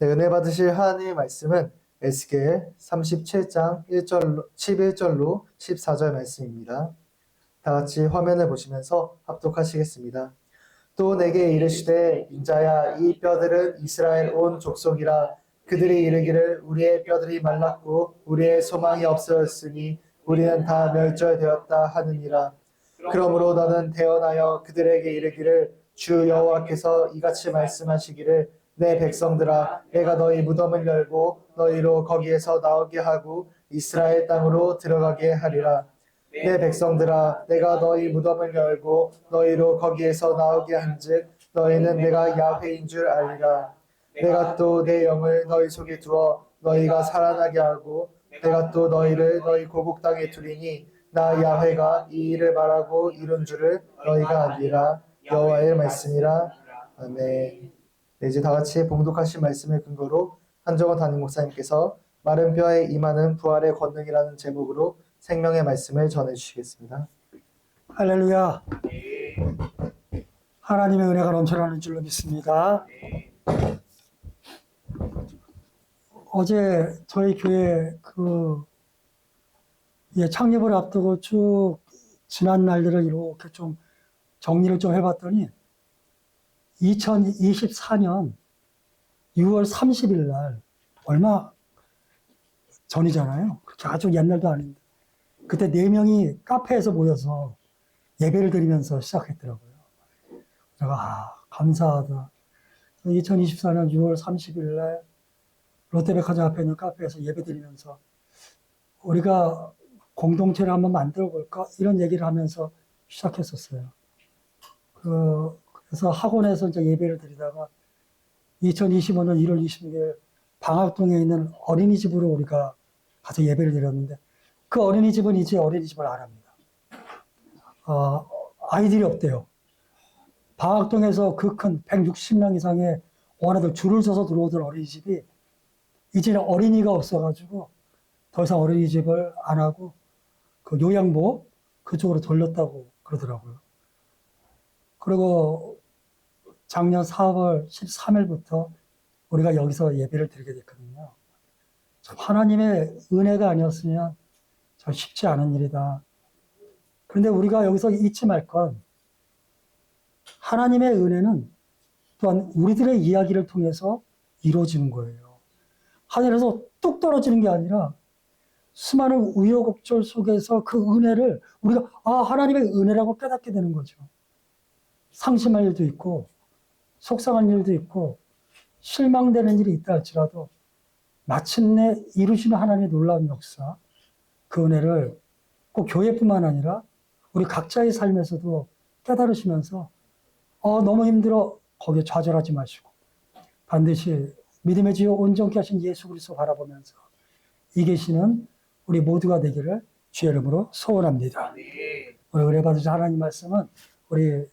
네, 은혜 받으실 하나님의 말씀은 에스겔 37장 11절로 14절 말씀입니다. 다 같이 화면을 보시면서 합독하시겠습니다. 또 내게 이르시되 인자야 이 뼈들은 이스라엘 온 족속이라. 그들이 이르기를 우리의 뼈들이 말랐고 우리의 소망이 없어졌으니 우리는 다 멸절되었다 하느니라. 그러므로 너는 대언하여 그들에게 이르기를 주 여호와께서 이같이 말씀하시기를 내 백성들아 내가 너희 무덤을 열고 너희로 거기에서 나오게 하고 이스라엘 땅으로 들어가게 하리라. 내 백성들아 내가 너희 무덤을 열고 너희로 거기에서 나오게 한즉 너희는 내가 야훼인 줄 알리라. 내가 또 내 영을 너희 속에 두어 너희가 살아나게 하고 내가 또 너희를 너희 고국 땅에 두리니 나 야훼가 이 일을 말하고 이룬 줄을 너희가 알리라. 여호와의 말씀이라. 아멘. 네, 이제 다 같이 봉독하신 말씀을 근거로 한정원 담임 목사님께서 마른 뼈에 임하는 부활의 권능이라는 제목으로 생명의 말씀을 전해주시겠습니다. 할렐루야. 하나님의 은혜가 넘쳐나는 줄로 믿습니다. 어제 저희 교회 창립을 앞두고 쭉 지난 날들을 이렇게 좀 정리를 좀 해봤더니 2024년 6월 30일 날 얼마 전이잖아요. 그렇게 아주 옛날도 아닌데 그때 4명이 카페에서 모여서 예배를 드리면서 시작했더라고요. 제가 감사하다. 2024년 6월 30일 날 롯데백화점 앞에 있는 카페에서 예배 드리면서 우리가 공동체를 한번 만들어 볼까? 이런 얘기를 하면서 시작했었어요. 그래서 학원에서 이제 예배를 드리다가 2025년 1월 26일 방학동에 있는 어린이집으로 우리가 가서 예배를 드렸는데 그 어린이집은 이제 어린이집을 안 합니다. 아이들이 없대요. 방학동에서 그 큰 160명 이상의 어린이들 줄을 서서 들어오던 어린이집이 이제는 어린이가 없어가지고 더 이상 어린이집을 안 하고 그 요양보 그쪽으로 돌렸다고 그러더라고요. 그리고 작년 4월 13일부터 우리가 여기서 예배를 드리게 됐거든요. 참 하나님의 은혜가 아니었으면 참 쉽지 않은 일이다. 그런데 우리가 여기서 잊지 말 건 하나님의 은혜는 또한 우리들의 이야기를 통해서 이루어지는 거예요. 하늘에서 뚝 떨어지는 게 아니라 수많은 우여곡절 속에서 그 은혜를 우리가 하나님의 은혜라고 깨닫게 되는 거죠. 상심할 일도 있고 속상한 일도 있고 실망되는 일이 있다 할지라도 마침내 이루시는 하나님의 놀라운 역사, 그 은혜를 꼭 교회뿐만 아니라 우리 각자의 삶에서도 깨달으시면서 너무 힘들어 거기에 좌절하지 마시고 반드시 믿음의 주요 온전케 하신 예수 그리스도 바라보면서 이 계시는 우리 모두가 되기를 주의 이름으로 소원합니다. 우리 은혜 받으신 하나님 말씀은 우리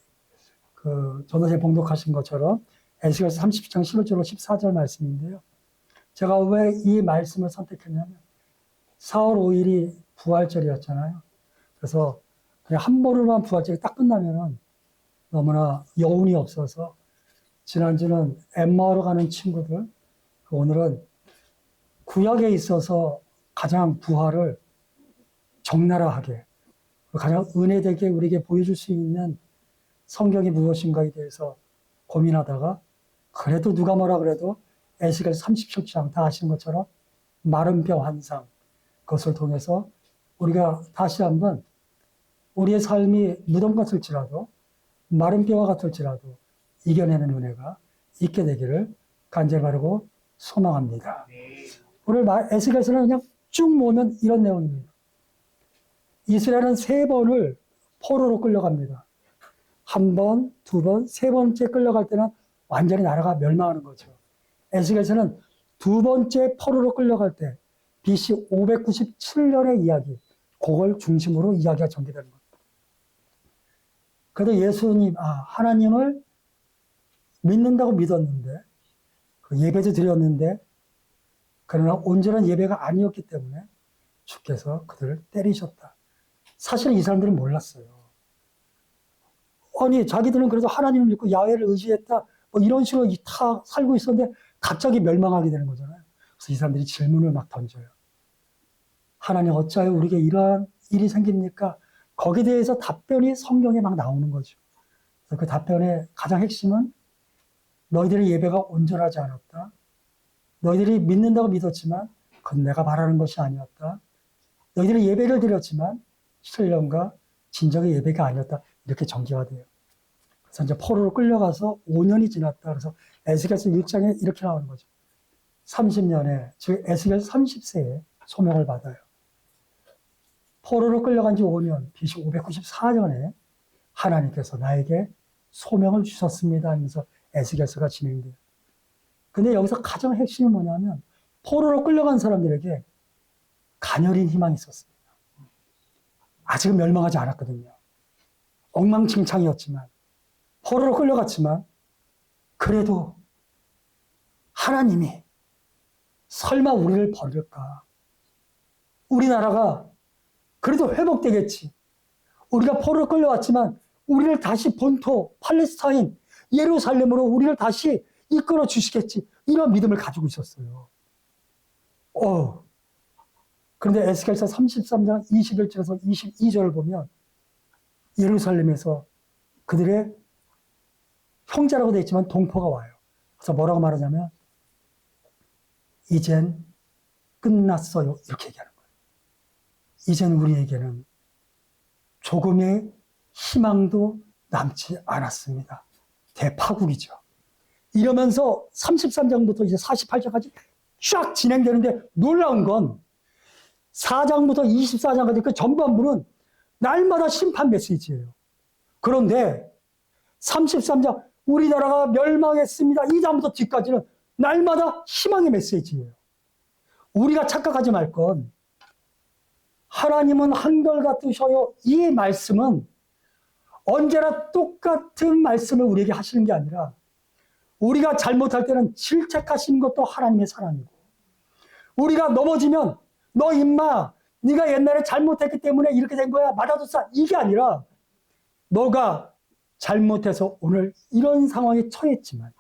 전도서 봉독하신 것처럼 에스겔 30장 11절로 14절 말씀인데요. 제가 왜 이 말씀을 선택했냐면 4월 5일이 부활절이었잖아요. 그래서 그냥 한 번으로만 부활절이 딱 끝나면은 너무나 여운이 없어서 지난주는 엠마오로 가는 친구들, 오늘은 구약에 있어서 가장 부활을 적나라하게 가장 은혜되게 우리에게 보여줄 수 있는 성경이 무엇인가에 대해서 고민하다가 그래도 누가 뭐라 그래도 에스겔 37장 다 아시는 것처럼 마른 뼈 환상 그것을 통해서 우리가 다시 한번 우리의 삶이 무덤 같을지라도 마른 뼈와 같을지라도 이겨내는 은혜가 있게 되기를 간절히 바라고 소망합니다. 오늘 에스겔서는 그냥 쭉 모으면 이런 내용입니다. 이스라엘은 3번을 포로로 끌려갑니다. 1번, 2번, 3번째 끌려갈 때는 완전히 나라가 멸망하는 거죠. 에스겔서는 2번째 포로로 끌려갈 때 BC 597년의 이야기, 그걸 중심으로 이야기가 전개되는 겁니다. 그래도 예수님, 하나님을 믿는다고 믿었는데, 예배도 드렸는데, 그러나 온전한 예배가 아니었기 때문에 주께서 그들을 때리셨다. 사실 이 사람들은 몰랐어요. 아니, 자기들은 그래도 하나님을 믿고 야훼를 의지했다. 뭐 이런 식으로 다 살고 있었는데 갑자기 멸망하게 되는 거잖아요. 그래서 이 사람들이 질문을 막 던져요. 하나님 어찌하여 우리에게 이러한 일이 생깁니까? 거기에 대해서 답변이 성경에 막 나오는 거죠. 그래서 그 답변의 가장 핵심은 너희들의 예배가 온전하지 않았다. 너희들이 믿는다고 믿었지만 그건 내가 바라는 것이 아니었다. 너희들이 예배를 드렸지만 신령과 진정의 예배가 아니었다. 이렇게 전개가 돼요. 그래서 이제 포로로 끌려가서 5년이 지났다. 그래서 에스겔서 1장에 이렇게 나오는 거죠. 30년에, 즉 에스겔 30세에 소명을 받아요. 포로로 끌려간 지 5년, BC 594년에 하나님께서 나에게 소명을 주셨습니다 하면서 에스겔서가 진행돼요. 근데 여기서 가장 핵심이 뭐냐면 포로로 끌려간 사람들에게 가녀린 희망이 있었습니다. 아직은 멸망하지 않았거든요. 엉망진창이었지만 포로로 끌려갔지만 그래도 하나님이 설마 우리를 버릴까? 우리나라가 그래도 회복되겠지. 우리가 포로로 끌려왔지만 우리를 다시 본토 팔레스타인 예루살렘으로 우리를 다시 이끌어 주시겠지. 이런 믿음을 가지고 있었어요. 그런데 에스겔서 33장 21절에서 22절을 보면 예루살렘에서 그들의 형제라고 되어 있지만 동포가 와요. 그래서 뭐라고 말하냐면 이젠 끝났어요. 이렇게 얘기하는 거예요. 이젠 우리에게는 조금의 희망도 남지 않았습니다. 대파국이죠. 이러면서 33장부터 이제 48장까지 쫙 진행되는데 놀라운 건 4장부터 24장까지 그 전반부는 날마다 심판 메시지예요. 그런데 33장 우리나라가 멸망했습니다. 2장부터 뒤까지는 날마다 희망의 메시지예요. 우리가 착각하지 말 건 하나님은 한결같으셔요. 이 말씀은 언제나 똑같은 말씀을 우리에게 하시는 게 아니라 우리가 잘못할 때는 질책하시는 것도 하나님의 사랑이고 우리가 넘어지면 너 임마 네가 옛날에 잘못했기 때문에 이렇게 된 거야 맞아줬어 이게 아니라 너가 잘못해서 오늘 이런 상황에 처했지만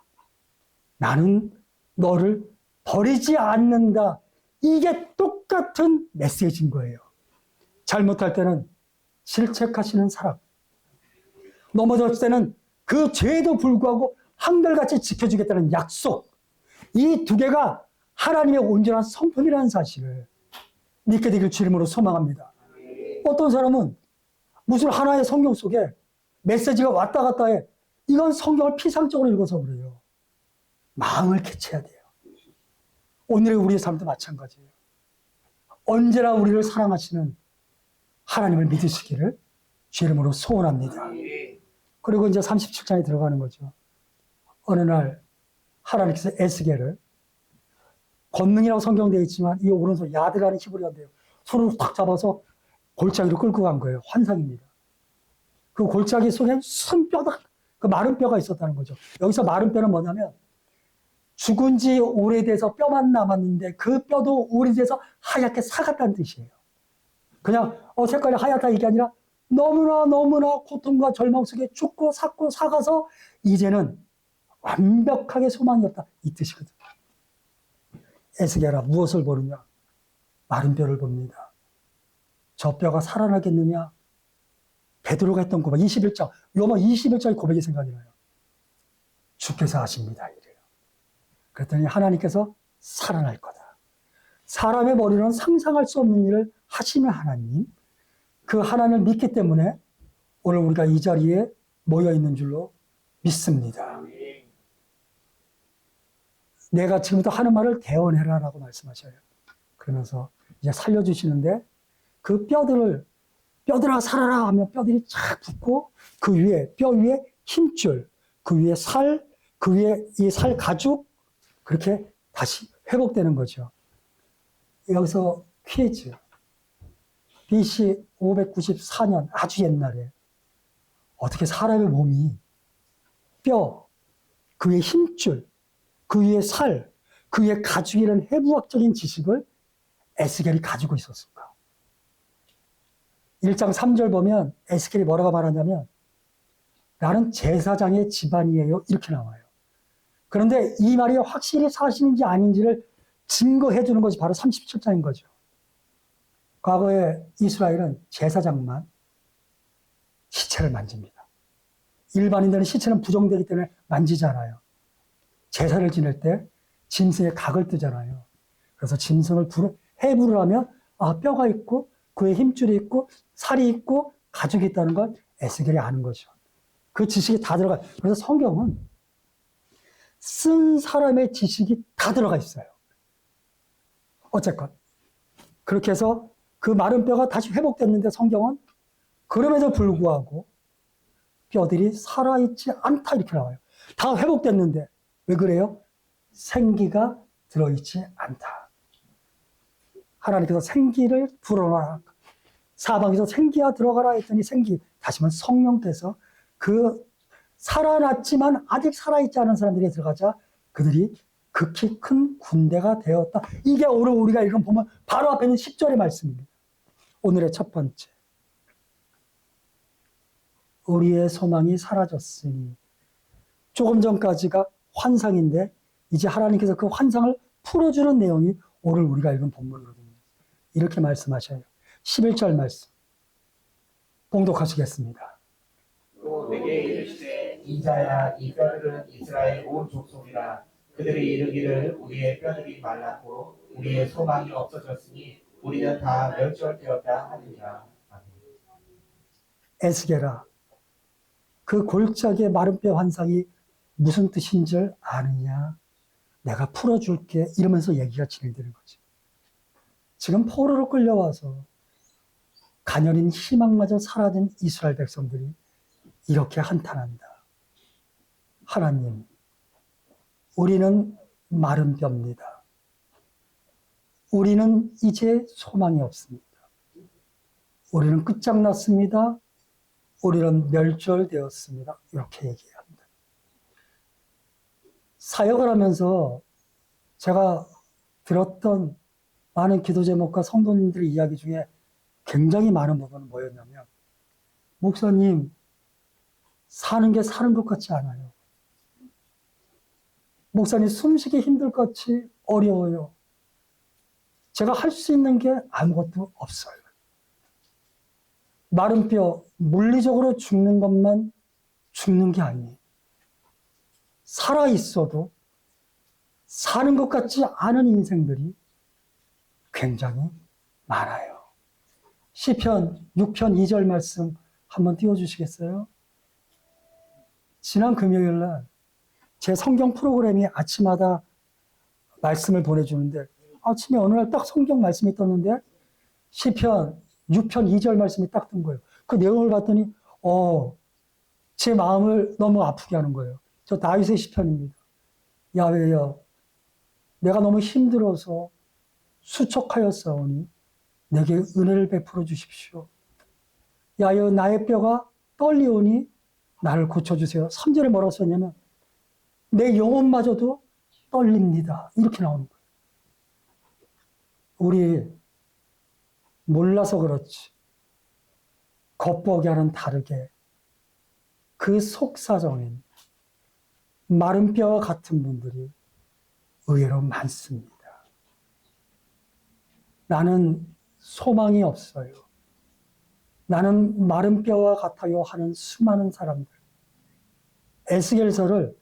나는 너를 버리지 않는다. 이게 똑같은 메시지인 거예요. 잘못할 때는 질책하시는 사랑, 넘어졌을 때는 그 죄에도 불구하고 한결같이 지켜주겠다는 약속, 이 두 개가 하나님의 온전한 성품이라는 사실을 믿게 되길 주님으로 소망합니다. 어떤 사람은 무슨 하나의 성경 속에 메시지가 왔다 갔다 해. 이건 성경을 피상적으로 읽어서 그래요. 마음을 개쳐야 돼요. 오늘의 우리의 삶도 마찬가지예요. 언제나 우리를 사랑하시는 하나님을 믿으시기를 주 이름으로 소원합니다. 그리고 이제 37장에 들어가는 거죠. 어느 날 하나님께서 에스겔을 권능이라고 성경되어 있지만 이 오른손 야드라는 히브리어인데요. 손으로 탁 잡아서 골짜기로 끌고 간 거예요. 환상입니다. 그 골짜기 속에 순 뼈다, 그 마른 뼈가 있었다는 거죠. 여기서 마른 뼈는 뭐냐면 죽은 지 오래돼서 뼈만 남았는데 그 뼈도 오래돼서 하얗게 사갔다는 뜻이에요. 그냥 색깔이 하얗다 이게 아니라 너무나 고통과 절망 속에 죽고 삭고 사가서 이제는 완벽하게 소망이 없다 이 뜻이거든요. 에스겔아 무엇을 보느냐? 마른 뼈를 봅니다. 저 뼈가 살아나겠느냐? 베드로가 했던 고백 21장 요마 21장의 고백이 생각이 나요. 주께서 하십니다 이래요. 그랬더니 하나님께서 살아날 거다. 사람의 머리로는 상상할 수 없는 일을 하시는 하나님, 그 하나님을 믿기 때문에 오늘 우리가 이 자리에 모여 있는 줄로 믿습니다. 내가 지금부터 하는 말을 대언해라 라고 말씀하셔요. 그러면서 이제 살려주시는데 그 뼈들아 살아라 하면 뼈들이 착 붙고 그 위에 뼈 위에 힘줄, 그 위에 살, 그 위에 이 살 가죽 그렇게 다시 회복되는 거죠. 여기서 퀴즈. BC 594년 아주 옛날에 어떻게 사람의 몸이 뼈, 그 위에 힘줄, 그 위에 살, 그 위에 가죽이라는 해부학적인 지식을 에스겔이 가지고 있었을까? 1장 3절 보면 에스겔이 뭐라고 말하냐면 나는 제사장의 집안이에요. 이렇게 나와요. 그런데 이 말이 확실히 사실인지 아닌지를 증거해 주는 것이 바로 37장인 거죠. 과거에 이스라엘은 제사장만 시체를 만집니다. 일반인들은 시체는 부정되기 때문에 만지지 않아요. 제사를 지낼 때 짐승의 각을 뜨잖아요. 그래서 짐승을 해부를 하면 뼈가 있고 그에 힘줄이 있고 살이 있고 가죽이 있다는 걸 에스겔이 아는 거죠. 그 지식이 다 들어가요. 그래서 성경은 쓴 사람의 지식이 다 들어가 있어요. 어쨌건 그렇게 해서 그 마른 뼈가 다시 회복됐는데 성경은 그럼에도 불구하고 뼈들이 살아있지 않다 이렇게 나와요. 다 회복됐는데 왜 그래요? 생기가 들어있지 않다. 하나님께서 생기를 불어넣어라. 사방에서 생기가 들어가라 했더니 생기, 다시 말해 성령께서 그 살아났지만 아직 살아있지 않은 사람들이 들어가자 그들이 극히 큰 군대가 되었다. 이게 오늘 우리가 이건 보면 바로 앞에 있는 10절의 말씀입니다. 오늘의 첫 번째. 우리의 소망이 사라졌으니. 조금 전까지가 환상인데 이제 하나님께서 그 환상을 풀어주는 내용이 오늘 우리가 읽은 본문이거든요. 이렇게 말씀하셔요. 11절 말씀. 봉독하시겠습니다. 또 내게 이르시되 인자야 이 뼈들은 이스라엘 온 족속이라 그들이 이르기를 우리의 뼈들이 말랐고 우리의 소망이 없어졌으니 우리는 다 멸절되었다 하느니라. 아멘. 에스겔아, 그 골짜기의 마른 뼈 환상이 무슨 뜻인 줄 아느냐? 내가 풀어줄게. 이러면서 얘기가 진행되는 거죠. 지금 포로로 끌려와서 가녀린 희망마저 사라진 이스라엘 백성들이 이렇게 한탄한다. 하나님, 우리는 마른 뼈입니다. 우리는 이제 소망이 없습니다. 우리는 끝장났습니다. 우리는 멸절되었습니다. 이렇게 얘기합니다. 사역을 하면서 제가 들었던 많은 기도 제목과 성도님들의 이야기 중에 굉장히 많은 부분은 뭐였냐면, 목사님, 사는 게 사는 것 같지 않아요. 목사님, 숨쉬기 힘들 것 같이 어려워요. 제가 할 수 있는 게 아무것도 없어요. 마른 뼈, 물리적으로 죽는 것만 죽는 게 아니에요. 살아있어도 사는 것 같지 않은 인생들이 굉장히 많아요. 시편 6편 2절 말씀 한번 띄워주시겠어요? 지난 금요일 날 제 성경 프로그램이 아침마다 말씀을 보내주는데 아침에 어느 날 딱 성경 말씀이 떴는데 시편 6편 2절 말씀이 딱 뜬 거예요. 그 내용을 봤더니 제 마음을 너무 아프게 하는 거예요. 저 다윗의 시편입니다. 야훼여, 내가 너무 힘들어서 수척하였사오니 내게 은혜를 베풀어 주십시오. 야훼여, 나의 뼈가 떨리오니 나를 고쳐주세요. 3절에 뭐라고 썼냐면 내 영혼마저도 떨립니다. 이렇게 나오는 거예요. 우리 몰라서 그렇지 겉보기와는 다르게 그 속사정인 마른 뼈와 같은 분들이 의외로 많습니다. 나는 소망이 없어요. 나는 마른 뼈와 같아요 하는 수많은 사람들. 에스겔서를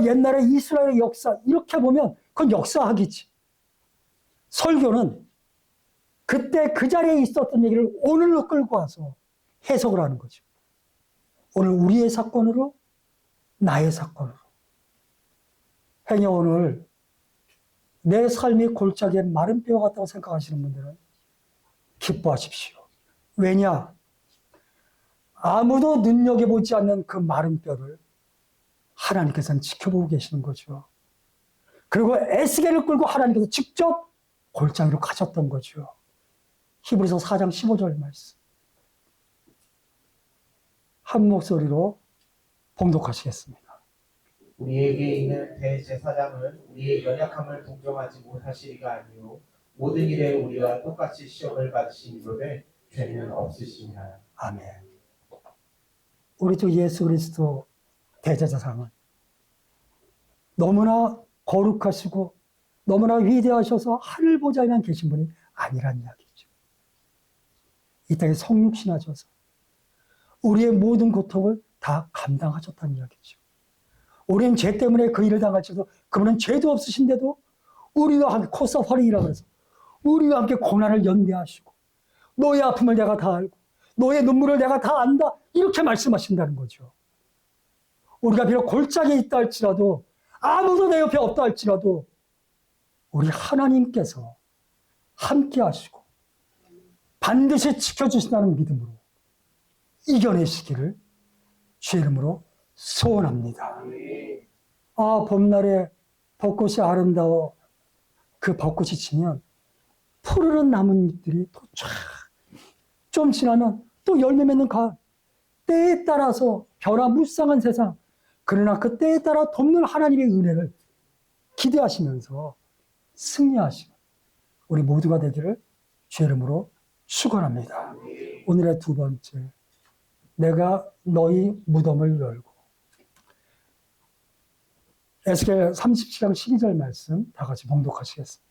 옛날에 이스라엘의 역사 이렇게 보면 그건 역사학이지. 설교는 그때 그 자리에 있었던 얘기를 오늘로 끌고 와서 해석을 하는 거죠. 오늘 우리의 사건으로, 나의 사건으로. 행여 오늘 내 삶이 골짜기에 마른 뼈 같다고 생각하시는 분들은 기뻐하십시오. 왜냐? 아무도 눈여겨보지 않는 그 마른 뼈를 하나님께서는 지켜보고 계시는 거죠. 그리고 에스겔을 끌고 하나님께서 직접 골짜기로 가셨던 거죠. 히브리서 4장 15절 말씀. 한 목소리로 봉독하시겠습니다. 우리에게 있는 대제사장은 우리의 연약함을 동정하지 못하시리가 아니요 모든 일에 우리와 똑같이 시험을 받으시니로되 죄는 없으시니라. 아멘. 우리 주 예수 그리스도 대제사장은 너무나 거룩하시고 너무나 위대하셔서 하늘 보좌에만 계신 분이 아니란 이야기죠. 이 땅에 성육신하셔서 우리의 모든 고통을 다 감당하셨다는 이야기죠. 우리는 죄 때문에 그 일을 당할지도 그분은 죄도 없으신데도 우리와 함께 코사파링이라고 해서 우리와 함께 고난을 연대하시고 너의 아픔을 내가 다 알고 너의 눈물을 내가 다 안다 이렇게 말씀하신다는 거죠. 우리가 비록 골짜기에 있다 할지라도 아무도 내 옆에 없다 할지라도 우리 하나님께서 함께 하시고 반드시 지켜주신다는 믿음으로 이겨내시기를 주의 이름으로 소원합니다. 아, 봄날에 벚꽃이 아름다워 그 벚꽃이 지면 푸르른 나뭇잎들이 또 쫙 좀 지나면 또 열매 맺는 가을, 때에 따라서 변화무쌍한 세상, 그러나 그 때에 따라 돕는 하나님의 은혜를 기대하시면서 승리하시는 우리 모두가 되기를 주의 이름으로 축원합니다. 오늘의 두 번째, 내가 너희 무덤을 열고. 에스겔 37장 12절 말씀 다 같이 봉독하시겠습니다.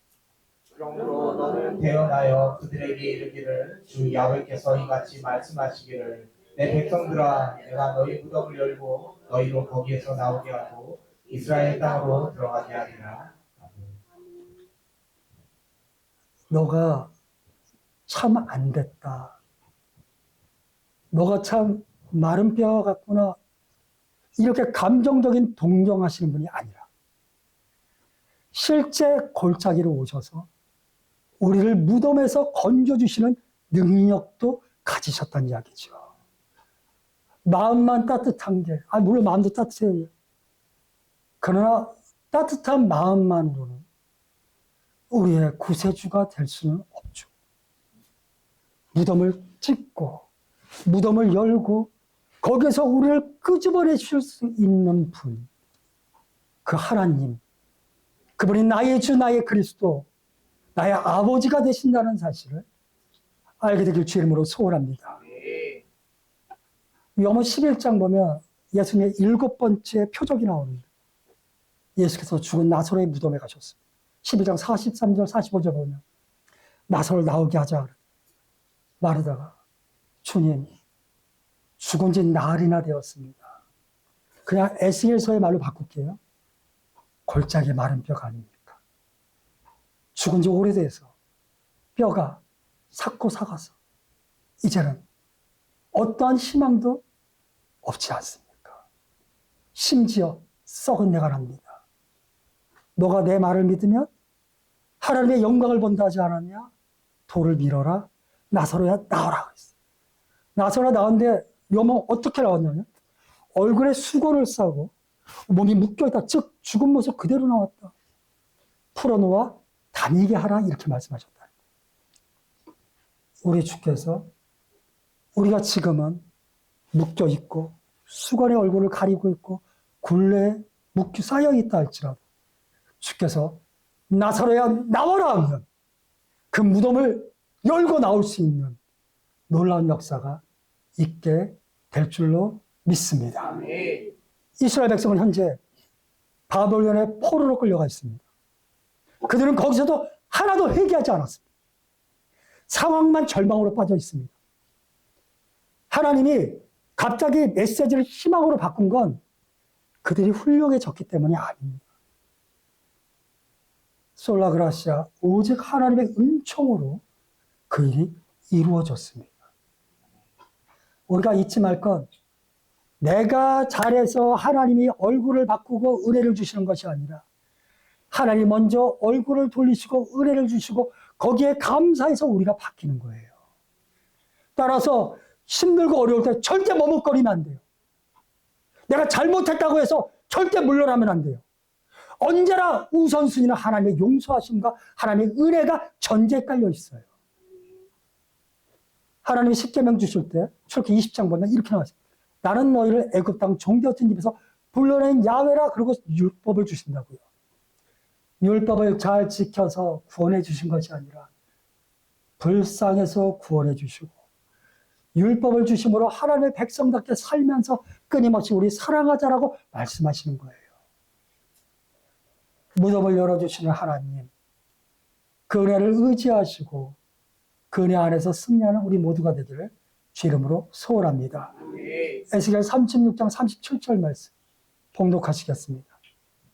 그러므로 너는 대언하여 그들에게 이르기를 주 야훼께서 이같이 말씀하시기를 내 백성들아 내가 너희 무덤을 열고 너희로 거기에서 나오게 하고 이스라엘 땅으로 들어가게 하리라. 너가 참 안 됐다. 너가 참 마른 뼈 같구나. 이렇게 감정적인 동정하시는 분이 아니라 실제 골짜기로 오셔서 우리를 무덤에서 건져주시는 능력도 가지셨다는 이야기죠. 마음만 따뜻한 게, 물론 마음도 따뜻해요. 그러나 따뜻한 마음만으로는 우리의 구세주가 될 수는 없죠. 무덤을 찢고 무덤을 열고 거기에서 우리를 끄집어내 주실 수 있는 분, 그 하나님, 그분이 나의 주 나의 그리스도, 나의 아버지가 되신다는 사실을 알게 되길 주의 이름으로 소원합니다. 요한복음 11장 보면 예수님의 7번째 표적이 나오는데 예수께서 죽은 나사로의 무덤에 가셨습니다. 11장 43절 45절 보면 나사로를 나오게 하자 말하다가 주님 죽은 지 나흘이나 되었습니다. 그냥 에스겔서의 말로 바꿀게요. 골짜기 마른 뼈가 아닙니까? 죽은 지 오래돼서 뼈가 삭고 삭아서 이제는 어떠한 희망도 없지 않습니까? 심지어 썩은 내가 납니다. 너가 내 말을 믿으면 하나님의 영광을 본다 하지 않았냐? 돌을 밀어라. 나사로야 나오라 그랬어요. 나사로가 나왔는데 요모 어떻게 나왔냐면 얼굴에 수건을 싸고 몸이 묶여있다. 즉 죽은 모습 그대로 나왔다. 풀어놓아 다니게 하라 이렇게 말씀하셨다. 우리 주께서 우리가 지금은 묶여있고 수건에 얼굴을 가리고 있고 굴레에 묶여 쌓여있다 할지라도 주께서 나사로야 나와라 하면 그 무덤을 열고 나올 수 있는 놀라운 역사가 있게 될 줄로 믿습니다. 이스라엘 백성은 현재 바벨론의 포로로 끌려가 있습니다. 그들은 거기서도 하나도 회개하지 않았습니다. 상황만 절망으로 빠져 있습니다. 하나님이 갑자기 메시지를 희망으로 바꾼 건 그들이 훌륭해졌기 때문이 아닙니다. 솔라그라시아, 오직 하나님의 은총으로 그 일이 이루어졌습니다. 우리가 잊지 말 건 내가 잘해서 하나님이 얼굴을 바꾸고 은혜를 주시는 것이 아니라 하나님 먼저 얼굴을 돌리시고 은혜를 주시고 거기에 감사해서 우리가 바뀌는 거예요. 따라서 힘들고 어려울 때 절대 머뭇거리면 안 돼요. 내가 잘못했다고 해서 절대 물러나면 안 돼요. 언제나 우선순위는 하나님의 용서하심과 하나님의 은혜가 전제에 깔려 있어요. 하나님이 십계명 주실 때 출애굽기 20장 보면 이렇게 나왔어요. 나는 너희를 애굽 땅 종되었던 집에서 불러낸 야훼라 그러고 율법을 주신다고요. 율법을 잘 지켜서 구원해 주신 것이 아니라 불쌍해서 구원해 주시고 율법을 주심으로 하나님의 백성답게 살면서 끊임없이 우리 사랑하자라고 말씀하시는 거예요. 무덤을 열어주시는 하나님, 그 은혜를 의지하시고 그 은혜 안에서 승리하는 우리 모두가 되기를 주 이름으로 소원합니다. 에스겔 36장 37절 말씀 봉독하시겠습니다.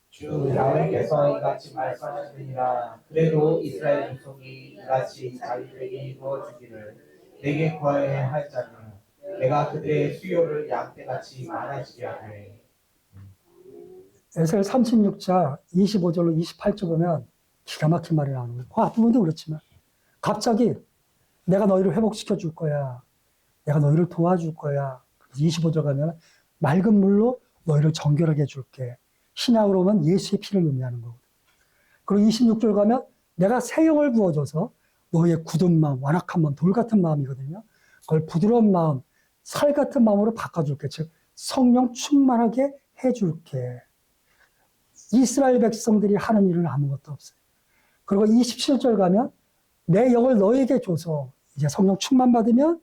주 야훼께서 이같이 말씀하시느니라. 그래도 이스라엘 족속이 이같이 자기들에게 이루어 주기를 내게 구하여야 할 자는 내가 그들의 수요를 양떼같이 많아지게 하되. 에스겔 36장 25절로 28절 보면 기가 막힌 말이 나오는 거예요. 그 앞부분도 그렇지만 갑자기 내가 너희를 회복시켜 줄 거야. 내가 너희를 도와줄 거야. 25절 가면 맑은 물로 너희를 정결하게 해줄게. 신약으로 보면 예수의 피를 의미하는 거거든. 그리고 26절 가면 내가 새 영을 부어줘서 너희의 굳은 마음, 완악한 마음, 돌 같은 마음이거든요. 그걸 부드러운 마음, 살 같은 마음으로 바꿔줄게. 즉 성령 충만하게 해줄게. 이스라엘 백성들이 하는 일은 아무것도 없어요. 그리고 27절 가면 내 영을 너희에게 줘서 이제 성령 충만 받으면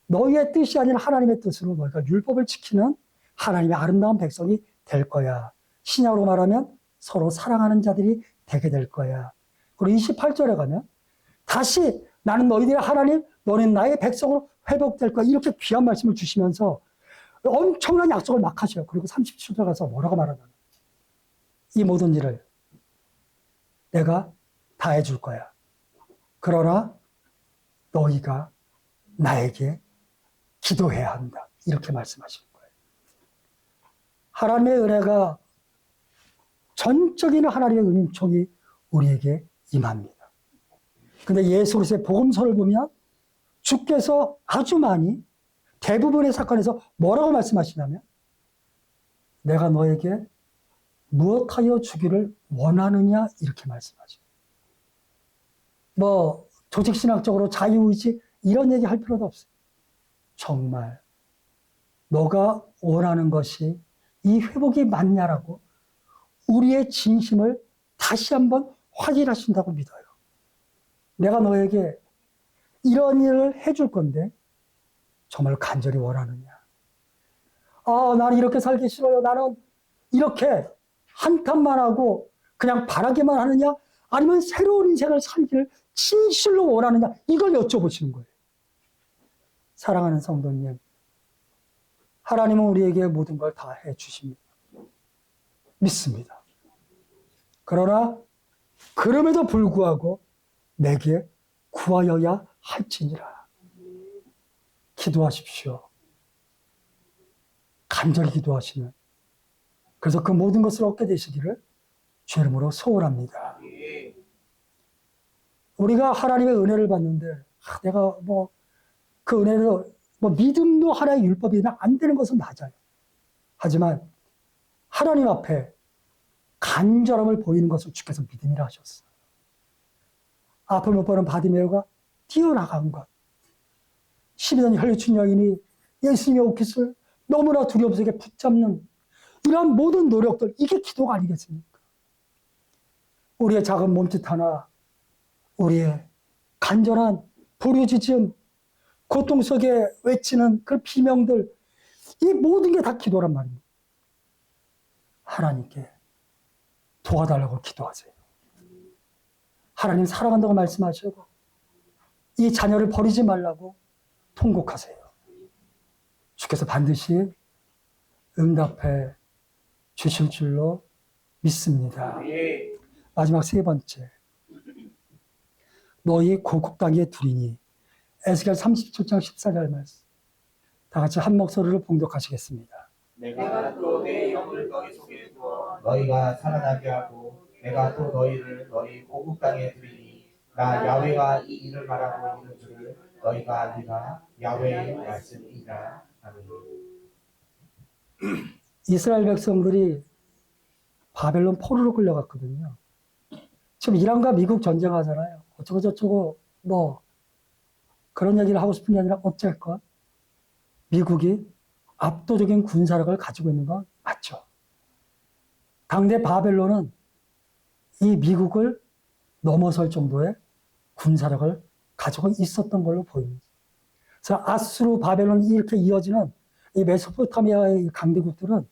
너희의 뜻이 아닌 하나님의 뜻으로 너희가 율법을 지키는 하나님의 아름다운 백성이 될 거야. 신약으로 말하면 서로 사랑하는 자들이 되게 될 거야. 그리고 28절에 가면 다시 나는 너희들의 하나님, 너는 나의 백성으로 회복될 거야. 이렇게 귀한 말씀을 주시면서 엄청난 약속을 막 하셔요. 그리고 37절 가서 뭐라고 말하냐면 이 모든 일을 내가 다 해줄 거야. 그러나 너희가 나에게 기도해야 한다. 이렇게 말씀하시는 거예요. 하나님의 은혜가 전적인 하나님의 은총이 우리에게 임합니다. 근데 예수 그리스도의 복음서를 보면 주께서 아주 많이 대부분의 사건에서 뭐라고 말씀하시냐면 내가 너에게 무엇하여 주기를 원하느냐 이렇게 말씀하죠. 뭐 조직신학적으로 자유의지 이런 얘기 할 필요도 없어요. 정말 너가 원하는 것이 이 회복이 맞냐라고 우리의 진심을 다시 한번 확인하신다고 믿어요. 내가 너에게 이런 일을 해줄 건데 정말 간절히 원하느냐. 아, 나는 이렇게 살기 싫어요. 나는 이렇게 한탄만 하고 그냥 바라기만 하느냐? 아니면 새로운 인생을 살기를 진실로 원하느냐? 이걸 여쭤보시는 거예요. 사랑하는 성도님, 하나님은 우리에게 모든 걸 다 해주십니다. 믿습니다. 그러나 그럼에도 불구하고 내게 구하여야 할지니라. 기도하십시오. 간절히 기도하시는. 그래서 그 모든 것을 얻게 되시기를 주 이름으로 소원합니다. 우리가 하나님의 은혜를 받는데 내가 그 은혜로 믿음도 하나의 율법이나 안 되는 것은 맞아요. 하지만 하나님 앞에 간절함을 보이는 것을 주께서 믿음이라 하셨어요. 앞을 못 보는 바디메오가 뛰어나간 것. 12년 혈류증 여인이 예수님의 옷깃을 너무나 두려움스럽게 붙잡는 이러한 모든 노력들, 이게 기도가 아니겠습니까? 우리의 작은 몸짓 하나, 우리의 간절한 부르짖음, 고통 속에 외치는 그 비명들, 이 모든 게 다 기도란 말입니다. 하나님께 도와달라고 기도하세요. 하나님 사랑한다고 말씀하시고 이 자녀를 버리지 말라고 통곡하세요. 주께서 반드시 응답해 주실 줄로 믿습니다. 마지막 세 번째, 너희 고국 땅에 두리니. 에스겔 37장 14절 말씀. 다 같이 한 목소리로 봉독하시겠습니다. 내가 또 내 영을 너희 속에 두어 너희가 살아나게 하고 내가 또 너희를 너희 고국 땅에 들이니 나 야훼가 이 일을 말하고 있는 줄을 너희가 아니라 야훼의 말씀이라. 아멘. 이스라엘 백성들이 바벨론 포로로 끌려갔거든요. 지금 이란과 미국 전쟁하잖아요. 어쩌고 저쩌고 그런 얘기를 하고 싶은 게 아니라 어쨌건 미국이 압도적인 군사력을 가지고 있는 건 맞죠. 당대 바벨론은 이 미국을 넘어설 정도의 군사력을 가지고 있었던 걸로 보입니다. 그래서 아수르, 바벨론이 이렇게 이어지는 이 메소포타미아의 강대국들은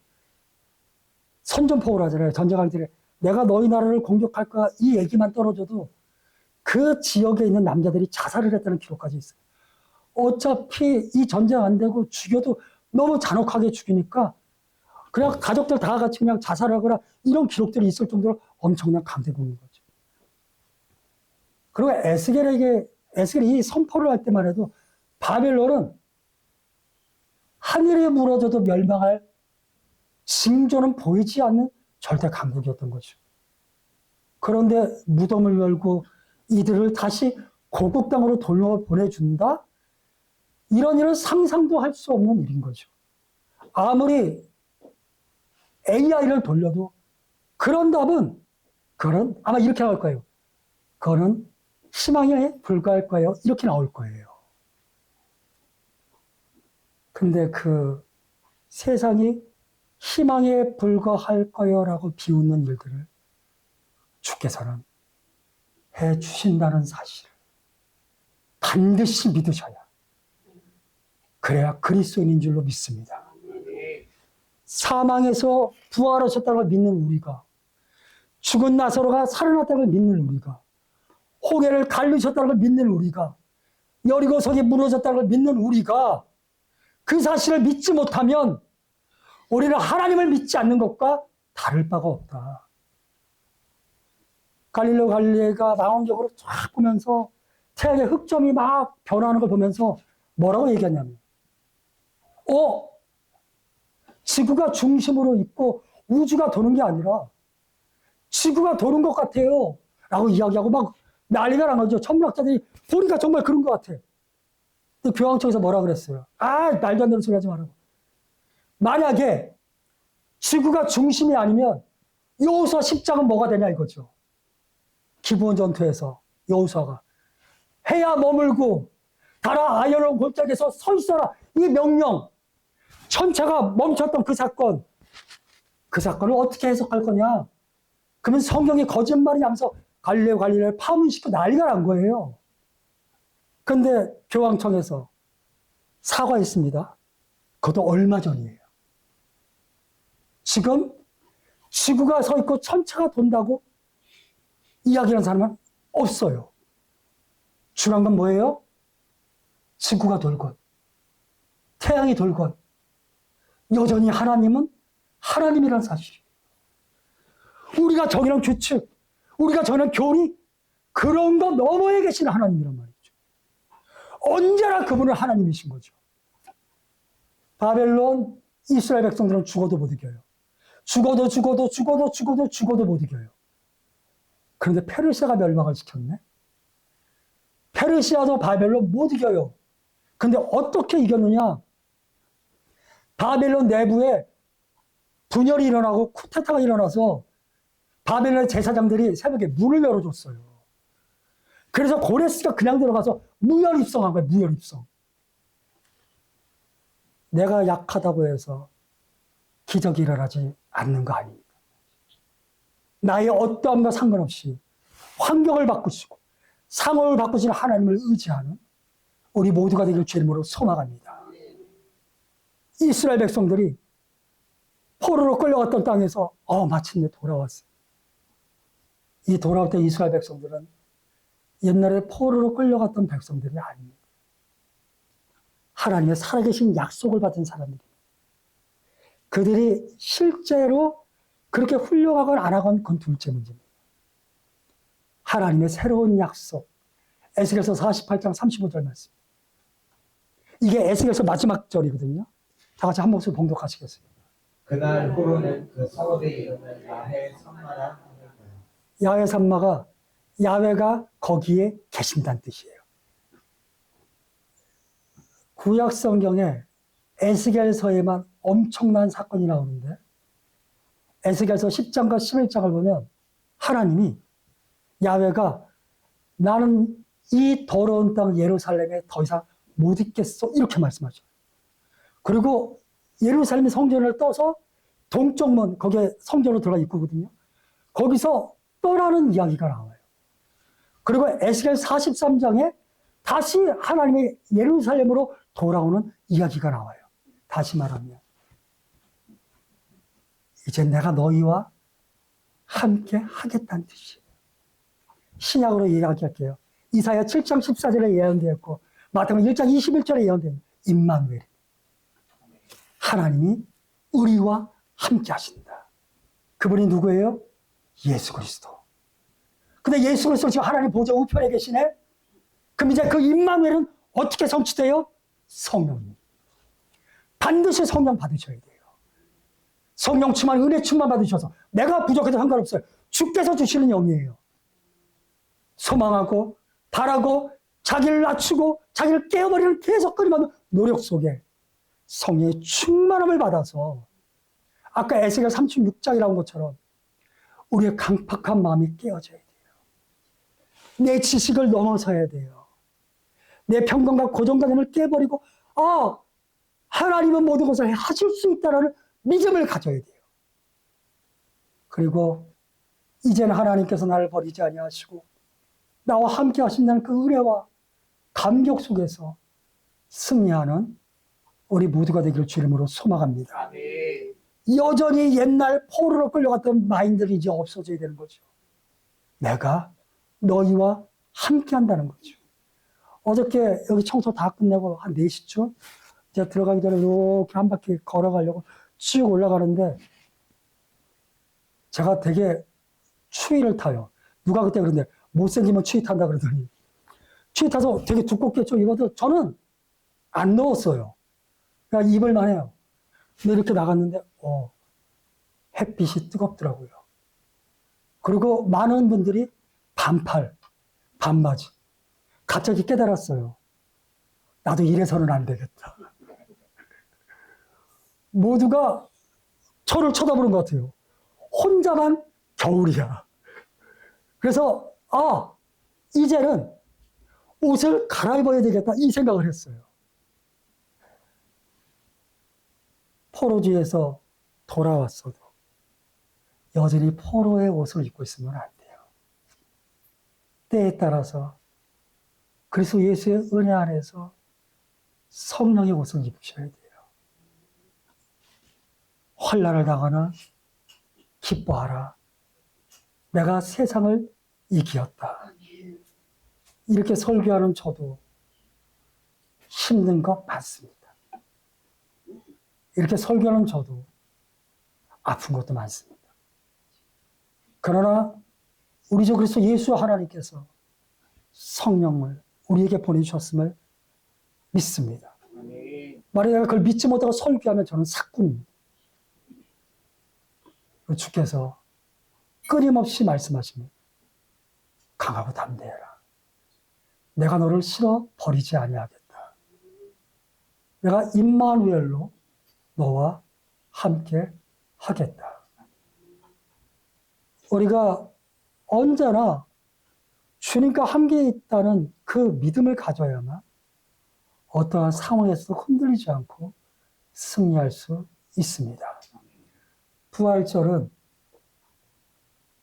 선전포고를 하잖아요. 전쟁할 때 내가 너희 나라를 공격할 거야. 이 얘기만 떨어져도 그 지역에 있는 남자들이 자살을 했다는 기록까지 있어요. 어차피 이 전쟁 안 되고 죽여도 너무 잔혹하게 죽이니까 그냥 가족들 다 같이 그냥 자살하거나 이런 기록들이 있을 정도로 엄청난 강대국인 거죠. 그리고 에스겔이 이 선포를 할 때만 해도 바벨론은 하늘이 무너져도 멸망할 징조는 보이지 않는 절대 강국이었던 거죠. 그런데 무덤을 열고 이들을 다시 고국 땅으로 돌려보내준다? 이런 일은 상상도 할 수 없는 일인 거죠. 아무리 AI를 돌려도 그런 답은 그거는 아마 이렇게 나올 거예요. 그거는 희망에 불과할 거예요. 이렇게 나올 거예요. 근데 그 세상이 희망에 불과할 거요라고 비웃는 일들을 주께서는 해 주신다는 사실을 반드시 믿으셔야 그래야 그리스도인인 줄로 믿습니다. 사망에서 부활하셨다는 걸 믿는 우리가, 죽은 나사로가 살아났다는 걸 믿는 우리가, 홍해를 갈르셨다는 걸 믿는 우리가, 여리고성이 무너졌다는 걸 믿는 우리가 그 사실을 믿지 못하면 우리는 하나님을 믿지 않는 것과 다를 바가 없다. 갈릴레오 갈릴레이가 망원경으로 쫙 보면서 태양의 흑점이 막 변화하는 걸 보면서 뭐라고 얘기하냐면 지구가 중심으로 있고 우주가 도는 게 아니라 지구가 도는 것 같아요 라고 이야기하고 막 난리가 난 거죠. 천문학자들이 보니까 정말 그런 것 같아. 근데 교황청에서 뭐라 그랬어요? 말도 안 되는 소리 하지 말라고. 만약에 지구가 중심이 아니면 여호수아 10장은 뭐가 되냐 이거죠. 기브온 전투에서 여호수아가 해야 머물고 달아 아열론 골짜기에서 서 있어라 이 명령, 천체가 멈췄던 그 사건을 어떻게 해석할 거냐? 그러면 성경이 거짓말이냐면서 갈릴레오 갈릴레를 파문시키고 난리가 난 거예요. 근데 교황청에서 사과했습니다. 그것도 얼마 전이에요. 지금 지구가 서 있고 천체가 돈다고 이야기하는 사람은 없어요. 중요한 건 뭐예요? 지구가 돌건 태양이 돌건 여전히 하나님은 하나님이라는 사실이에요. 우리가 정의랑 규칙, 우리가 정의랑 교리 그런 거 너머에 계신 하나님이란 말이죠. 언제나 그분은 하나님이신 거죠. 바벨론 이스라엘 백성들은 죽어도 못 이겨요. 죽어도 못 이겨요. 그런데 페르시아가 멸망을 시켰네. 페르시아도 바벨론 못 이겨요. 근데 어떻게 이겼느냐? 바벨론 내부에 분열이 일어나고 쿠데타가 일어나서 바벨론 제사장들이 새벽에 문을 열어줬어요. 그래서 고레스가 그냥 들어가서 무혈 입성한 거예요. 무혈 입성. 내가 약하다고 해서 기적이 일어나지 않는 거 아닙니까? 나의 어떠함과 상관없이 환경을 바꾸시고 상황을 바꾸시는 하나님을 의지하는 우리 모두가 되길 주의 이름으로 소망합니다. 이스라엘 백성들이 포로로 끌려갔던 땅에서 마침내 돌아왔어요. 이 돌아올 때 이스라엘 백성들은 옛날에 포로로 끌려갔던 백성들이 아닙니다. 하나님의 살아계신 약속을 받은 사람들입니다. 그들이 실제로 그렇게 훌륭하건 안 하건 그건 둘째 문제입니다. 하나님의 새로운 약속, 에스겔서 48장 35절 말씀. 이게 에스겔서 마지막 절이거든요. 다 같이 한 목소리 봉독하시겠습니다. 그날 후로는 그 성읍의 이름을 야훼 산마라 하는 거예요. 야훼 산마가 야훼가 거기에 계신다는 뜻이에요. 구약 성경에 에스겔서에만 엄청난 사건이 나오는데 에스겔서 10장과 11장을 보면 하나님이 야훼가 나는 이 더러운 땅 예루살렘에 더 이상 못 있겠어 이렇게 말씀하죠. 그리고 예루살렘 성전을 떠서 동쪽문 거기에 성전으로 들어가 있거든요. 거기서 떠나는 이야기가 나와요. 그리고 에스겔 43장에 다시 하나님의 예루살렘으로 돌아오는 이야기가 나와요. 다시 말하면 이제 내가 너희와 함께 하겠다는 뜻이에요. 신약으로 이야기할게요. 이사야 7장 14절에 예언되었고 마태복음 1장 21절에 예언된 임마누엘. 하나님이 우리와 함께 하신다. 그분이 누구예요? 예수 그리스도. 근데 예수 그리스도 지금 하나님 보좌 우편에 계시네? 그럼 이제 그 임마누엘은 어떻게 성취돼요? 성령님. 반드시 성령 받으셔야 돼요. 성령 충만, 은혜 충만 받으셔서 내가 부족해도 상관없어요. 주께서 주시는 영이에요. 소망하고 바라고 자기를 낮추고 자기를 깨어버리는 계속 끊임없는 노력 속에 성령의 충만함을 받아서 아까 에스겔 36장이라는 것처럼 우리의 강팍한 마음이 깨어져야 돼요. 내 지식을 넘어서야 돼요. 내 평균과 고정관념을 깨버리고 하나님은 모든 것을 하실 수 있다는 믿음을 가져야 돼요. 그리고 이제는 하나님께서 나를 버리지 아니하시고 나와 함께 하신다는 그 은혜와 감격 속에서 승리하는 우리 모두가 되기를 주 이름으로 소망합니다. 여전히 옛날 포로로 끌려갔던 마인드는 이제 없어져야 되는 거죠. 내가 너희와 함께 한다는 거죠. 어저께 여기 청소 다 끝내고 한 4시쯤 이제 들어가기 전에 이렇게 한 바퀴 걸어가려고 쭉 올라가는데 제가 되게 추위를 타요. 누가 그때 그러는데 못생기면 추위 탄다 그러더니 추위 타서 되게 두껍게 좀 입어도 저는 안 넣었어요. 그냥 입을만 해요. 근데 이렇게 나갔는데 햇빛이 뜨겁더라고요. 그리고 많은 분들이 반팔, 반바지. 갑자기 깨달았어요. 나도 이래서는 안 되겠다. 모두가 저를 쳐다보는 것 같아요. 혼자만 겨울이야. 그래서 이제는 옷을 갈아입어야 되겠다 이 생각을 했어요. 포로지에서 돌아왔어도 여전히 포로의 옷을 입고 있으면 안 돼요. 때에 따라서 그리스도 예수의 은혜 안에서 성령의 옷을 입으셔야 돼요. 환난을 당하나 기뻐하라. 내가 세상을 이기었다. 이렇게 설교하는 저도 힘든 것 많습니다. 이렇게 설교하는 저도 아픈 것도 많습니다. 그러나 우리 주 그리스도 예수 하나님께서 성령을 우리에게 보내주셨음을 믿습니다. 만약에 내가 그걸 믿지 못하고 설교하면 저는 사꾼입니다. 주께서 끊임없이 말씀하십니다. 강하고 담대해라. 내가 너를 실어 버리지 아니하겠다. 내가 임마누엘로 너와 함께 하겠다. 우리가 언제나 주님과 함께 있다는 그 믿음을 가져야만 어떠한 상황에서도 흔들리지 않고 승리할 수 있습니다. 부활절은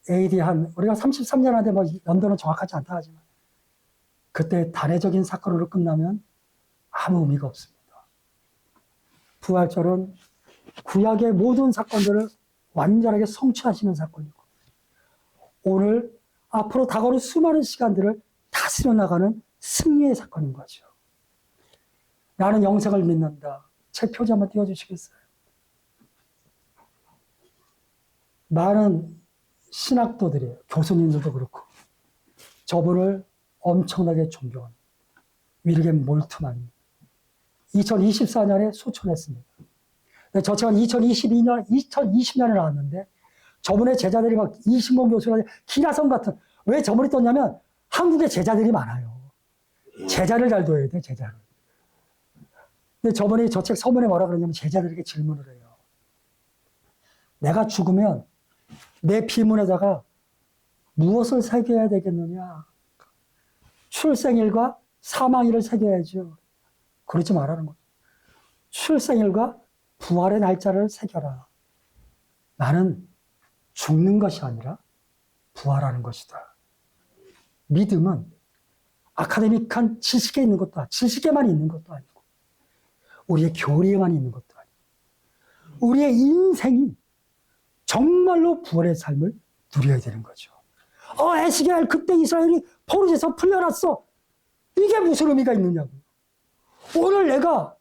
AD 우리가 33년 한데 연도는 정확하지 않다 하지만 그때 단회적인 사건으로 끝나면 아무 의미가 없습니다. 부활절은 구약의 모든 사건들을 완전하게 성취하시는 사건이고 오늘 앞으로 다가오는 수많은 시간들을 다스려 나가는 승리의 사건인 거죠. 나는 영생을 믿는다. 책 표지 한번 띄워주시겠어요? 많은 신학도들이에요. 교수님들도 그렇고 저분을 엄청나게 존경합니다. 윌리엄 몰트만 2024년에 소천했습니다. 저 제가 2020년에 나왔는데 저분의 제자들이 막 이신봉 교수나 기라성 같은 왜 저분이 떴냐면 한국에 제자들이 많아요. 제자를 잘 둬야 돼, 제자를. 근데 저분이 저 책 서문에 뭐라 그러냐면 제자들에게 질문을 해요. 내가 죽으면 내 비문에다가 무엇을 새겨야 되겠느냐? 출생일과 사망일을 새겨야죠. 그러지 말라는 거죠. 출생일과 부활의 날짜를 새겨라. 나는 죽는 것이 아니라 부활하는 것이다. 믿음은 아카데믹한 지식에 있는 것도 아니고 지식에만 있는 것도 아니고 우리의 교리에만 있는 것도 아니고 우리의 인생이 정말로 부활의 삶을 누려야 되는 거죠. 에스겔 그때 이스라엘이 포로에서 풀려났어. 이게 무슨 의미가 있느냐고요. 오늘 내가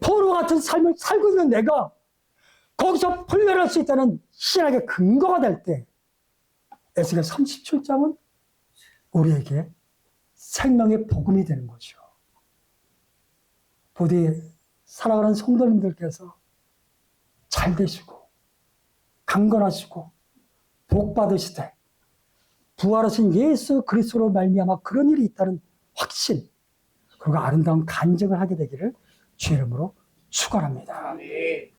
포로 같은 삶을 살고 있는 내가 거기서 풀려날 수 있다는 신학의 근거가 될 때 에스겔 37장은 우리에게 생명의 복음이 되는 거죠. 부디 사랑하는 성도님들께서 잘 되시고 강건하시고 복 받으시되 부활하신 예수 그리스도로 말미암아 그런 일이 있다는 확신 그리고 아름다운 간증을 하게 되기를 주의 이름으로 축원합니다. 아멘.